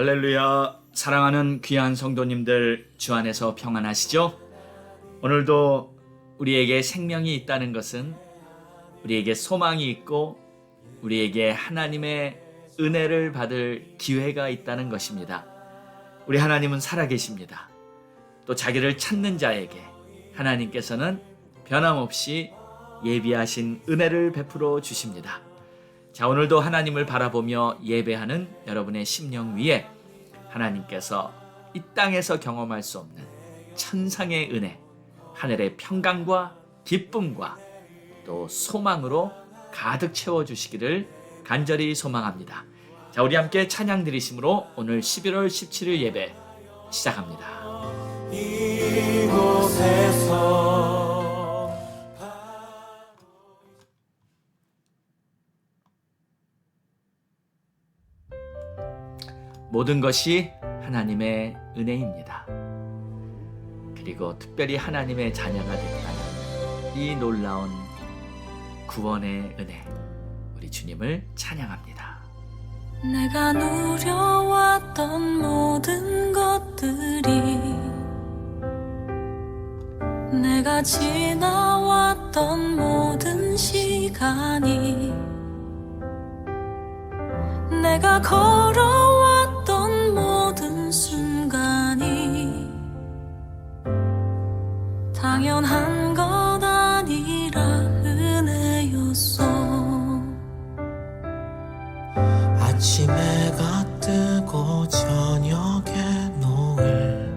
할렐루야. 사랑하는 귀한 성도님들, 주 안에서 평안하시죠? 오늘도 우리에게 생명이 있다는 것은 우리에게 소망이 있고 우리에게 하나님의 은혜를 받을 기회가 있다는 것입니다. 우리 하나님은 살아계십니다. 또 자기를 찾는 자에게 하나님께서는 변함없이 예비하신 은혜를 베풀어 주십니다. 자, 오늘도 하나님을 바라보며 예배하는 여러분의 심령 위에 하나님께서 이 땅에서 경험할 수 없는 천상의 은혜, 하늘의 평강과 기쁨과 또 소망으로 가득 채워주시기를 간절히 소망합니다. 자, 우리 함께 찬양 드리심으로 오늘 11월 17일 예배 시작합니다. 이곳에서 모든 것이 하나님의 은혜입니다. 그리고 특별히 하나님의 자녀가 됐다는 이 놀라운 구원의 은혜, 우리 주님을 찬양합니다. 내가 누려왔던 모든 것들이, 내가 지나왔던 모든 시간이, 내가 걸어왔던 모든 순간이 당연한 것 아니라 은혜였어. 아침 해가 뜨고 저녁에 노을,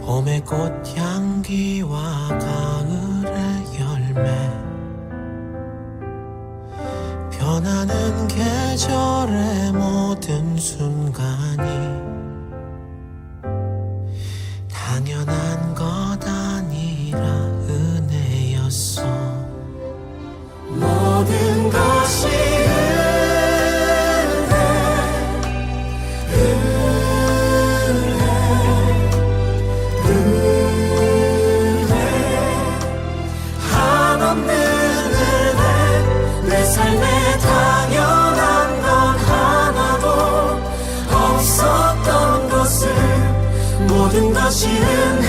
봄의 꽃향기와 가을의 열매, 변하는 계절의 모든 순간이 당연한 것 아니라 은혜였어. 모든 것이 한없는 은혜, 내 삶에 당연한 건 하나도 없었던 것을, 모든 것이 은혜였어.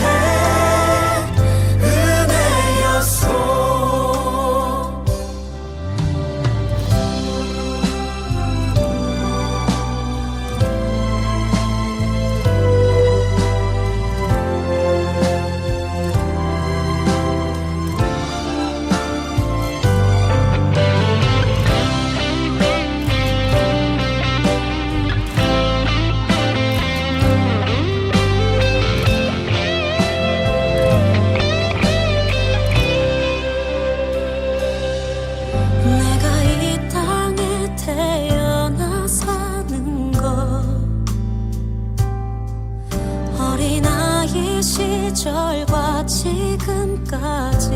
시절과 지금까지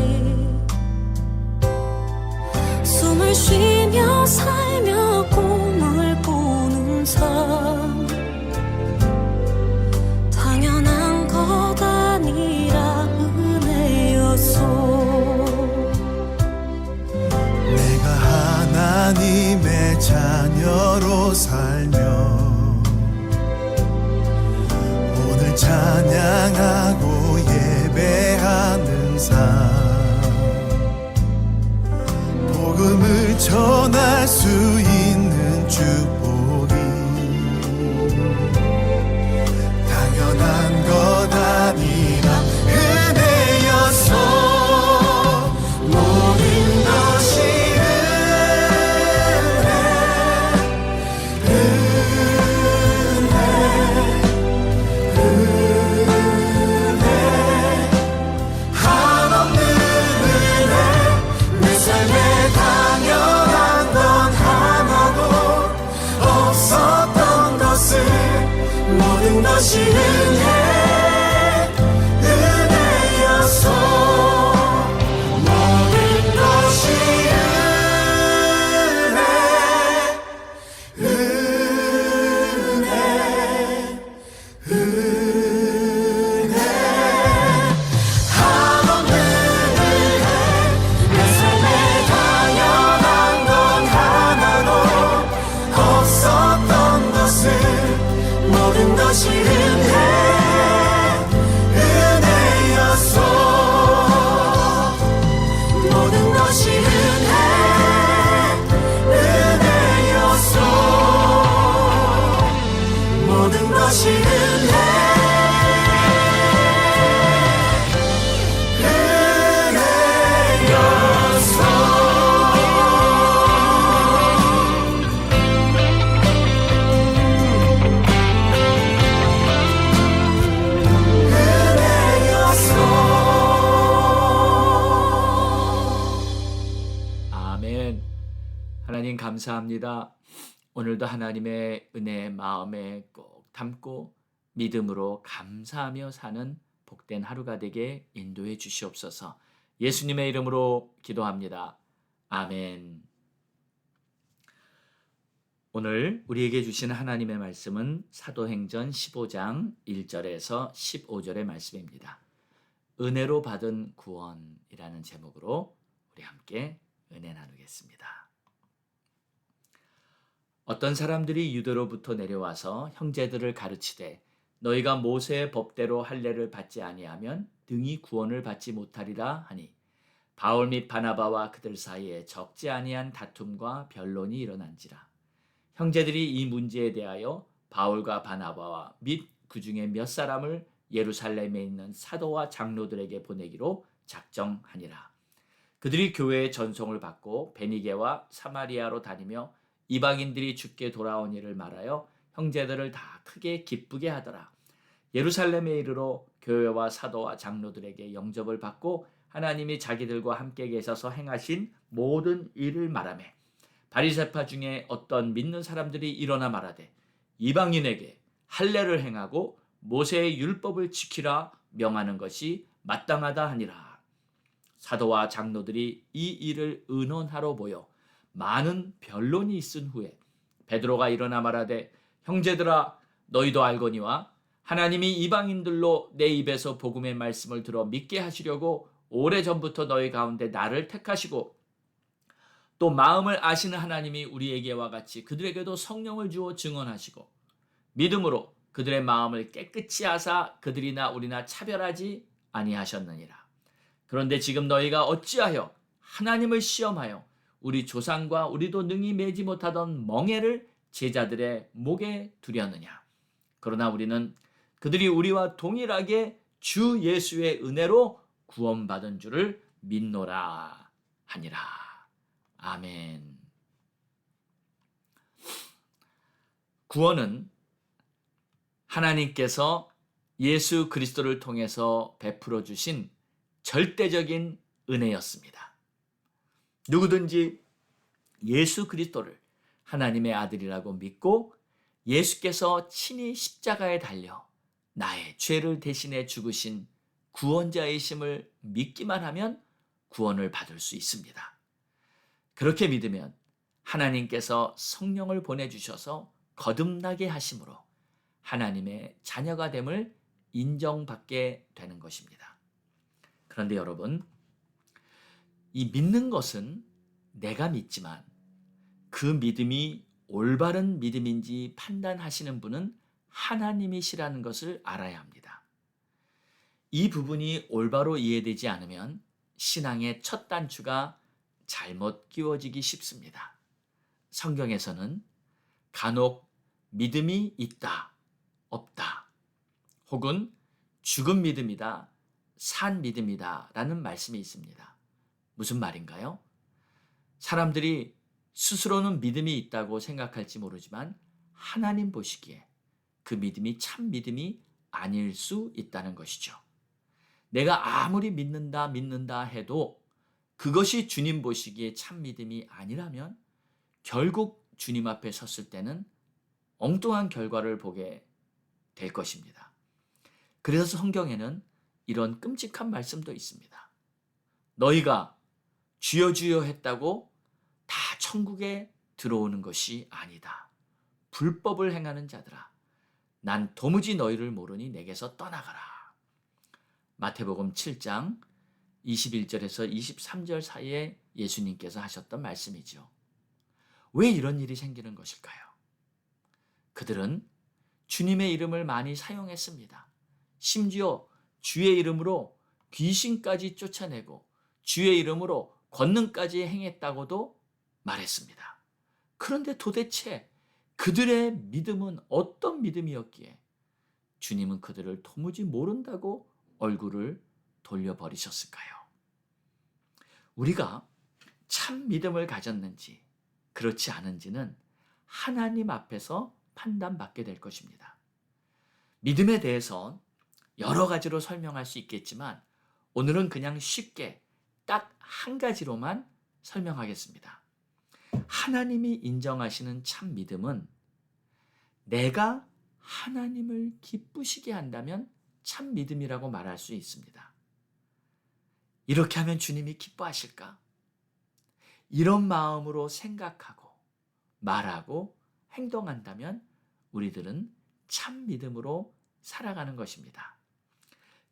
숨을 쉬며 살며 꿈을 꾸는 삶, 당연한 것 아니라 은혜였어. 내가 하나님의 자녀로 살며 오늘 찬양하고 예배하는 삶, 복음을 전할 수 있는 축복이 당연한 것 아니라 은혜였어. 모든 것이 모든 것이 은혜였어. 모든 것이 은혜. 한없는 은혜, 내 삶에 당연한 건 하나도 없었던 것이 은혜였소. 모든 것이 은혜였소. 모든 것이 아멘. 하나님 감사합니다. 오늘도 하나님의 은혜 마음에 꼭 담고 믿음으로 감사하며 사는 복된 하루가 되게 인도해 주시옵소서. 예수님의 이름으로 기도합니다. 아멘. 오늘 우리에게 주신 하나님의 말씀은 사도행전 15장 1절에서 15절의 말씀입니다. 은혜로 받은 구원이라는 제목으로 우리 함께 은혜 나누겠습니다. 어떤 사람들이 유대로부터 내려와서 형제들을 가르치되 너희가 모세의 법대로 할례를 받지 아니하면 등이 구원을 받지 못하리라 하니 바울 및 바나바와 그들 사이에 적지 아니한 다툼과 변론이 일어난지라. 형제들이 이 문제에 대하여 바울과 바나바와 및 그 중에 몇 사람을 예루살렘에 있는 사도와 장로들에게 보내기로 작정하니라. 그들이 교회의 전송을 받고 베니게와 사마리아로 다니며 이방인들이 주께 돌아온 일을 말하여 형제들을 다 크게 기쁘게 하더라. 예루살렘에 이르러 교회와 사도와 장로들에게 영접을 받고 하나님이 자기들과 함께 계셔서 행하신 모든 일을 말하며 바리새파 중에 어떤 믿는 사람들이 일어나 말하되 이방인에게 할례를 행하고 모세의 율법을 지키라 명하는 것이 마땅하다 하니라. 사도와 장로들이 이 일을 의논하러 모여 많은 변론이 있은 후에 베드로가 일어나 말하되 형제들아 너희도 알거니와 하나님이 이방인들로 내 입에서 복음의 말씀을 들어 믿게 하시려고 오래전부터 너희 가운데 나를 택하시고 또 마음을 아시는 하나님이 우리에게와 같이 그들에게도 성령을 주어 증언하시고 믿음으로 그들의 마음을 깨끗이 하사 그들이나 우리나 차별하지 아니하셨느니라. 그런데 지금 너희가 어찌하여 하나님을 시험하여 우리 조상과 우리도 능히 매지 못하던 멍에를 제자들의 목에 두려느냐. 그러나 우리는 그들이 우리와 동일하게 주 예수의 은혜로 구원받은 줄을 믿노라 하니라. 아멘. 구원은 하나님께서 예수 그리스도를 통해서 베풀어 주신 절대적인 은혜였습니다. 누구든지 예수 그리스도를 하나님의 아들이라고 믿고 예수께서 친히 십자가에 달려 나의 죄를 대신해 죽으신 구원자이심을 믿기만 하면 구원을 받을 수 있습니다. 그렇게 믿으면 하나님께서 성령을 보내주셔서 거듭나게 하심으로 하나님의 자녀가 됨을 인정받게 되는 것입니다. 그런데 여러분, 이 믿는 것은 내가 믿지만 그 믿음이 올바른 믿음인지 판단하시는 분은 하나님이시라는 것을 알아야 합니다. 이 부분이 올바로 이해되지 않으면 신앙의 첫 단추가 잘못 끼워지기 쉽습니다. 성경에서는 간혹 믿음이 있다, 없다, 혹은 죽은 믿음이다, 산 믿음이다 라는 말씀이 있습니다. 무슨 말인가요? 사람들이 스스로는 믿음이 있다고 생각할지 모르지만 하나님 보시기에 그 믿음이 참 믿음이 아닐 수 있다는 것이죠. 내가 아무리 믿는다 해도 그것이 주님 보시기에 참 믿음이 아니라면 결국 주님 앞에 섰을 때는 엉뚱한 결과를 보게 될 것입니다. 그래서 성경에는 이런 끔찍한 말씀도 있습니다. 너희가 주여 주여 했다고 다 천국에 들어오는 것이 아니다. 불법을 행하는 자들아, 난 도무지 너희를 모르니 내게서 떠나가라. 마태복음 7장 21절에서 23절 사이에 예수님께서 하셨던 말씀이죠. 왜 이런 일이 생기는 것일까요? 그들은 주님의 이름을 많이 사용했습니다. 심지어 주의 이름으로 귀신까지 쫓아내고 주의 이름으로 권능까지 행했다고도 말했습니다. 그런데 도대체 그들의 믿음은 어떤 믿음이었기에 주님은 그들을 도무지 모른다고 얼굴을 돌려버리셨을까요? 우리가 참 믿음을 가졌는지 그렇지 않은지는 하나님 앞에서 판단받게 될 것입니다. 믿음에 대해서 여러 가지로 설명할 수 있겠지만 오늘은 그냥 쉽게 딱 한 가지로만 설명하겠습니다. 하나님이 인정하시는 참 믿음은 내가 하나님을 기쁘시게 한다면 참 믿음이라고 말할 수 있습니다. 이렇게 하면 주님이 기뻐하실까? 이런 마음으로 생각하고 말하고 행동한다면 우리들은 참 믿음으로 살아가는 것입니다.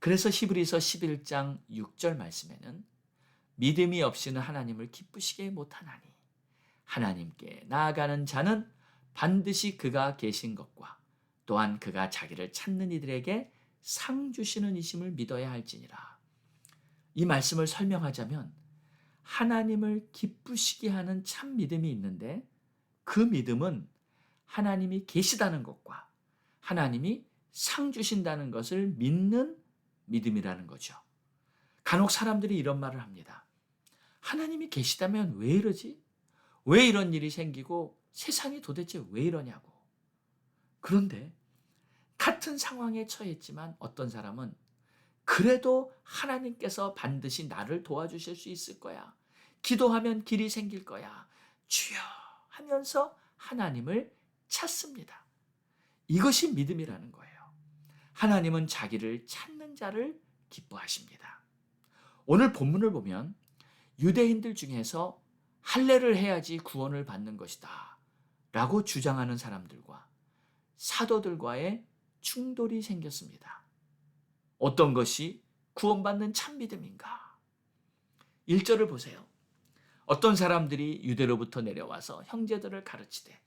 그래서 히브리서 11장 6절 말씀에는 믿음이 없이는 하나님을 기쁘시게 못하나니 하나님께 나아가는 자는 반드시 그가 계신 것과 또한 그가 자기를 찾는 이들에게 상 주시는 이심을 믿어야 할지니라. 이 말씀을 설명하자면 하나님을 기쁘시게 하는 참 믿음이 있는데 그 믿음은 하나님이 계시다는 것과 하나님이 상 주신다는 것을 믿는 믿음이라는 거죠. 간혹 사람들이 이런 말을 합니다. 하나님이 계시다면 왜 이러지? 왜 이런 일이 생기고 세상이 도대체 왜 이러냐고. 그런데 같은 상황에 처했지만 어떤 사람은 그래도 하나님께서 반드시 나를 도와주실 수 있을 거야. 기도하면 길이 생길 거야. 주여 하면서 하나님을 찾습니다. 이것이 믿음이라는 거예요. 하나님은 자기를 찾는 자를 기뻐하십니다. 오늘 본문을 보면 유대인들 중에서 할례를 해야지 구원을 받는 것이다 라고 주장하는 사람들과 사도들과의 충돌이 생겼습니다. 어떤 것이 구원받는 참 믿음인가? 1절을 보세요. 어떤 사람들이 유대로부터 내려와서 형제들을 가르치되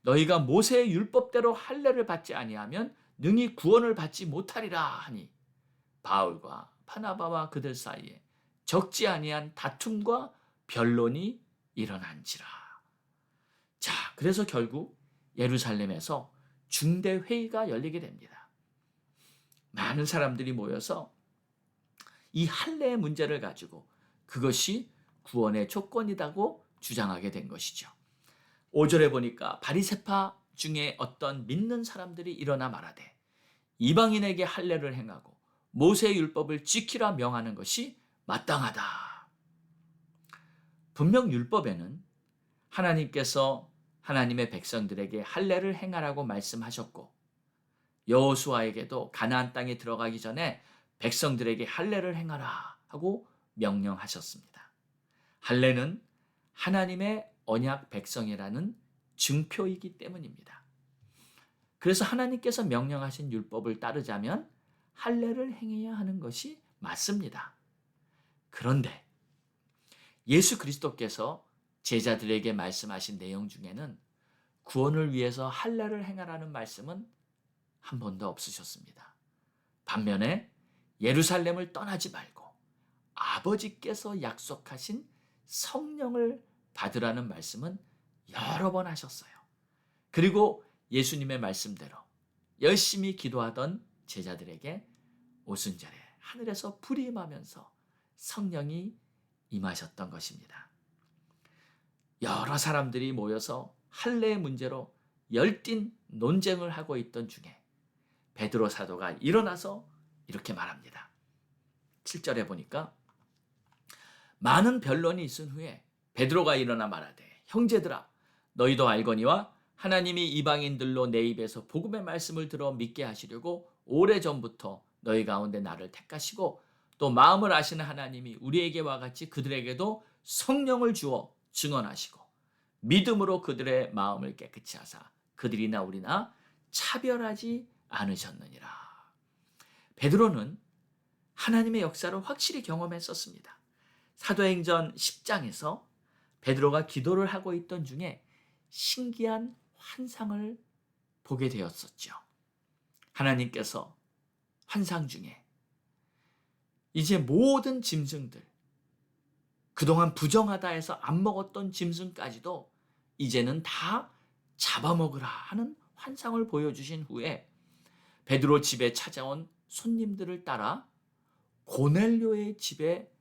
너희가 모세의 율법대로 할례를 받지 아니하면 능히 구원을 받지 못하리라 하니 바울과 바나바와 그들 사이에 적지 아니한 다툼과 변론이 일어난지라. 자, 그래서 결국 예루살렘에서 중대 회의가 열리게 됩니다. 많은 사람들이 모여서 이 할례의 문제를 가지고 그것이 구원의 조건이라고 주장하게 된 것이죠. 5절에 보니까 바리새파 중에 어떤 믿는 사람들이 일어나 말하되 이방인에게 할례를 행하고 모세의 율법을 지키라 명하는 것이 마땅하다. 분명 율법에는 하나님께서 하나님의 백성들에게 할례를 행하라고 말씀하셨고 여호수아에게도 가나안 땅에 들어가기 전에 백성들에게 할례를 행하라 하고 명령하셨습니다. 할례는 하나님의 언약 백성이라는 증표이기 때문입니다. 그래서 하나님께서 명령하신 율법을 따르자면 할례를 행해야 하는 것이 맞습니다. 그런데 예수 그리스도께서 제자들에게 말씀하신 내용 중에는 구원을 위해서 할례를 행하라는 말씀은 한 번도 없으셨습니다. 반면에 예루살렘을 떠나지 말고 아버지께서 약속하신 성령을 받으라는 말씀은 여러 번 하셨어요. 그리고 예수님의 말씀대로 열심히 기도하던 제자들에게 오순절에 하늘에서 불이 임하면서 성령이 임하셨던 것입니다. 여러 사람들이 모여서 할례의 문제로 열띤 논쟁을 하고 있던 중에 베드로 사도가 일어나서 이렇게 말합니다. 7절에 보니까 많은 변론이 있은 후에 베드로가 일어나 말하되 형제들아 너희도 알거니와 하나님이 이방인들로 내 입에서 복음의 말씀을 들어 믿게 하시려고 오래전부터 너희 가운데 나를 택하시고 또 마음을 아시는 하나님이 우리에게와 같이 그들에게도 성령을 주어 증언하시고 믿음으로 그들의 마음을 깨끗이 하사 그들이나 우리나 차별하지 않으셨느니라. 베드로는 하나님의 역사를 확실히 경험했었습니다. 사도행전 10장에서 베드로가 기도를 하고 있던 중에 신기한 환상을 보게 되었었죠. 하나님께서 환상 중에 이제 모든 짐승들, 그동안 부정하다 해서 안 먹었던 짐승까지도 이제는 다 잡아먹으라 하는 환상을 보여주신 후에 베드로 집에 찾아온 손님들을 따라 고넬료의 집에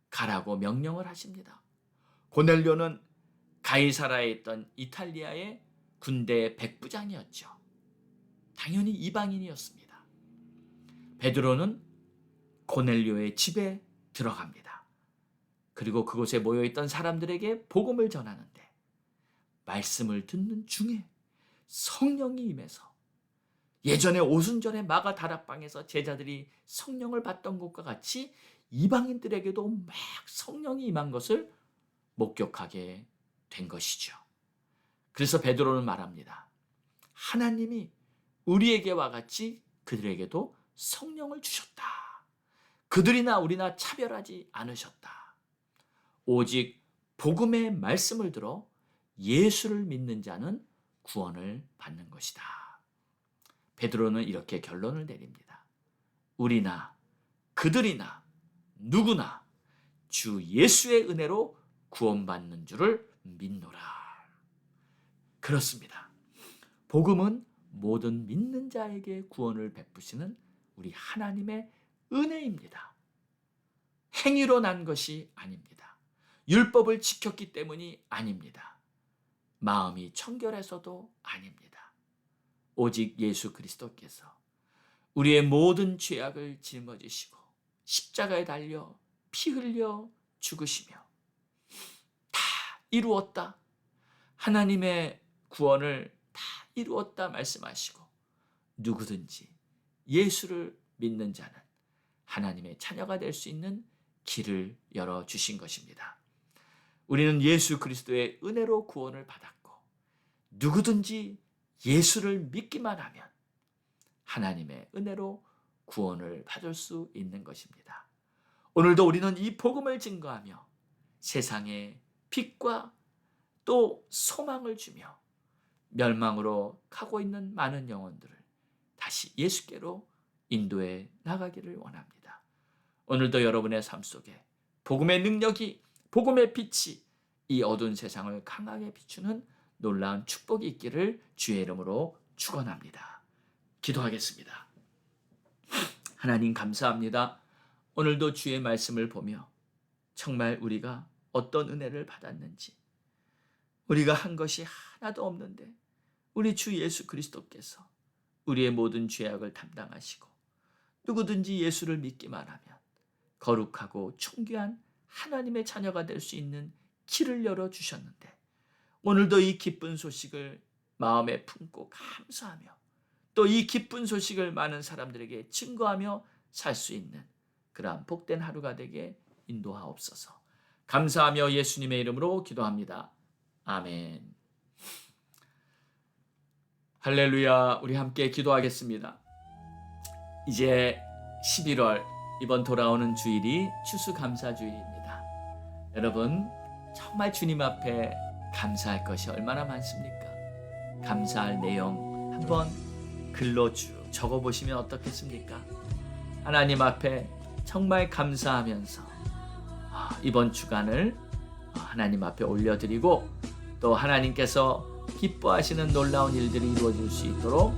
가라고 명령을 하십니다. 고넬료는 가이사라에 있던 이탈리아의 군대 백부장이었죠. 당연히 이방인이었습니다. 베드로는 고넬료의 집에 들어갑니다. 그리고 그곳에 모여있던 사람들에게 복음을 전하는데 말씀을 듣는 중에 성령이 임해서 예전에 오순절에 마가 다락방에서 제자들이 성령을 받던 것과 같이 이방인들에게도 막 성령이 임한 것을 목격하게 된 것이죠. 그래서 베드로는 말합니다. 하나님이 우리에게와 같이 그들에게도 성령을 주셨다. 그들이나 우리나 차별하지 않으셨다. 오직 복음의 말씀을 들어 예수를 믿는 자는 구원을 받는 것이다. 베드로는 이렇게 결론을 내립니다. 우리나 그들이나 누구나 주 예수의 은혜로 구원받는 줄을 믿노라. 그렇습니다. 복음은 모든 믿는 자에게 구원을 베푸시는 우리 하나님의 은혜입니다. 행위로 난 것이 아닙니다. 율법을 지켰기 때문이 아닙니다. 마음이 청결해서도 아닙니다. 오직 예수 그리스도께서 우리의 모든 죄악을 짊어지시고 십자가에 달려 피 흘려 죽으시며 다 이루었다. 하나님의 구원을 다 이루었다 말씀하시고 누구든지 예수를 믿는 자는 하나님의 자녀가 될 수 있는 길을 열어주신 것입니다. 우리는 예수 그리스도의 은혜로 구원을 받았고 누구든지 예수를 믿기만 하면 하나님의 은혜로 구원을 받을 수 있는 것입니다. 오늘도 우리는 이 복음을 증거하며 세상에 빛과 또 소망을 주며 멸망으로 가고 있는 많은 영혼들을 다시 예수께로 인도해 나가기를 원합니다. 오늘도 여러분의 삶 속에 복음의 능력이, 복음의 빛이 이 어두운 세상을 강하게 비추는 놀라운 축복이 있기를 주의 이름으로 축원합니다. 기도하겠습니다. 하나님 감사합니다. 오늘도 주의 말씀을 보며 정말 우리가 어떤 은혜를 받았는지, 우리가 한 것이 하나도 없는데 우리 주 예수 그리스도께서 우리의 모든 죄악을 담당하시고 누구든지 예수를 믿기만 하면 거룩하고 존귀한 하나님의 자녀가 될 수 있는 길을 열어주셨는데 오늘도 이 기쁜 소식을 마음에 품고 감사하며 또 이 기쁜 소식을 많은 사람들에게 증거하며 살 수 있는 그러한 복된 하루가 되게 인도하옵소서. 감사하며 예수님의 이름으로 기도합니다. 아멘. 할렐루야. 우리 함께 기도하겠습니다. 이제 11월 이번 돌아오는 주일이 추수감사주일입니다. 여러분 정말 주님 앞에 감사할 것이 얼마나 많습니까? 감사할 내용 한번 글로 쭉 적어보시면 어떻겠습니까? 하나님 앞에 정말 감사하면서 이번 주간을 하나님 앞에 올려드리고 또 하나님께서 기뻐하시는 놀라운 일들이 이루어질 수 있도록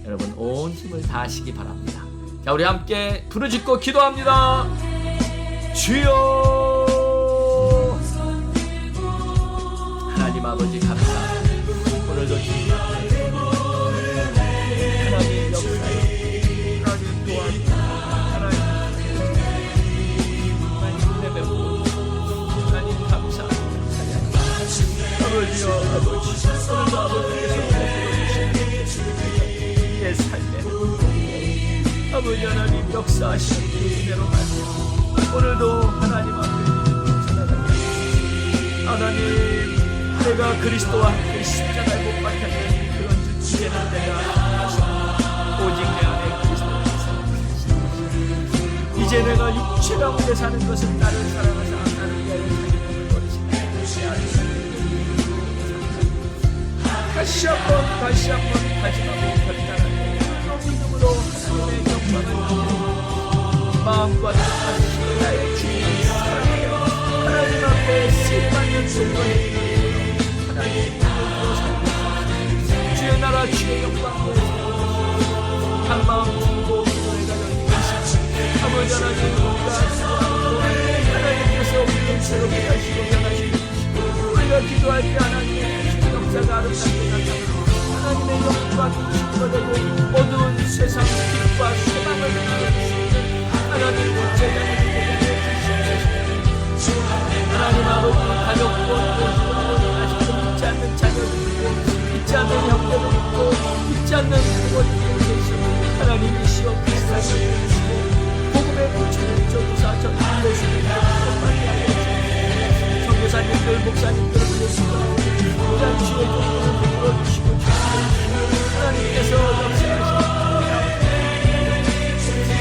여러분 온 힘을 다하시기 바랍니다. 자, 우리 함께 부르짖고 기도합니다. 주여, 하나님 아버지 감사합니다. 오늘도 주님 앞에 하나님 역사에 하나님 또한 하나님 은혜 베푸고 하나님 감사합니다. 아버지여, 아버지 오늘도 아버지께서 베풀어주신 내 삶에 아버지 하나님 역사하시는 은혜로 말미암아 오늘도 하나님 앞에 찾아가게 하소서. 하나님, 내가 그리스도와 함께 십자가에 못 박혔는 그런 주제는 내가 하시고 오직 내 안에 그리스도께서 사시는 이제 내가 육체 가운데 사는 것은 나를 사랑하사 나를 위하여 자기 몸을 버리시는 내 안에 다시 한번 다짐하고 결단하고 믿음으로 마음과 뜻하시고 나의 주님을 사랑하며 하나님 앞에 쓰임받는 존귀를 하나님 이름으로 살고 주의 나라 주의 영광을 한 마음 주고 기도회가 열리고 있습니다. 아버지 하나님 우리가 수고하고 하나님께서 우리를 새롭게 하시고 변하시고 우리가 기도할 때 하나님의 주의 역사가 아름답게 나타나고 하나님의 영광이 주가 되고 어두운 세상 빛과 소망을 이루어주시는 하나님의 제자를 주시옵소서. 하나님 아버지 가족과 아직도 믿지 않는 자녀들 있고 믿지 않는 형제들 있고 믿지 않는 부모님들 계시고 하나님이시여 비슷하게 해주시고 복음의 불길을 비춰주사 전한 곳을 받게 하여 주시옵소서. 선교사님들 목사님들을 위해서 귀한 주의 종들을 베풀어 주시고 하나님께서 역사하시고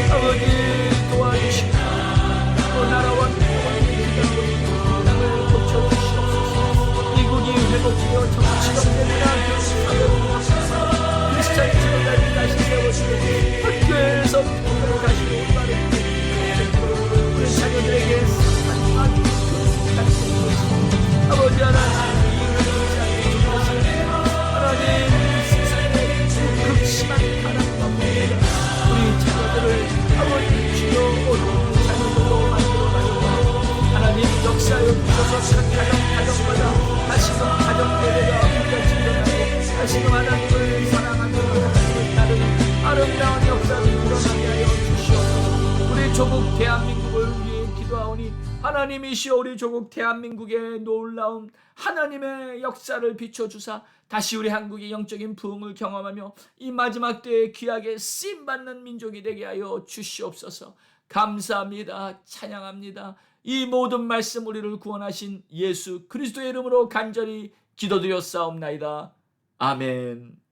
아버지 도와주시고 또 나라와 민족을 땅을 고쳐주시옵소서. 미국이 회복되어 정치적 때문에 크리스찬 지도자를 다시 세워주고 학교에서 교회를 다시 올바르게 우리 자녀들에게 하나님 아버지 하나님 하나님 세상에 극심한 가난과 문제가 우리 자녀들을 아버지 주여 어두운 자녀들로 만들어가려고 하나님 역사에 주셔서 각 가정마다 다시금 가정 예배가 펼쳐지려고 다시금 하나님을 사랑하며 하나님을 따르는 아름다운 역사를 일어나게 하여 주시옵소서. 우리 조국 대한민국을 위해 기도하오니 하나님이시여 우리 조국 대한민국의 놀라운 하나님의 역사를 비춰주사 다시 우리 한국이 영적인 부흥을 경험하며 이 마지막 때에 귀하게 쓰임받는 민족이 되게 하여 주시옵소서. 감사합니다. 찬양합니다. 이 모든 말씀 우리를 구원하신 예수 그리스도의 이름으로 간절히 기도드렸사옵나이다. 아멘.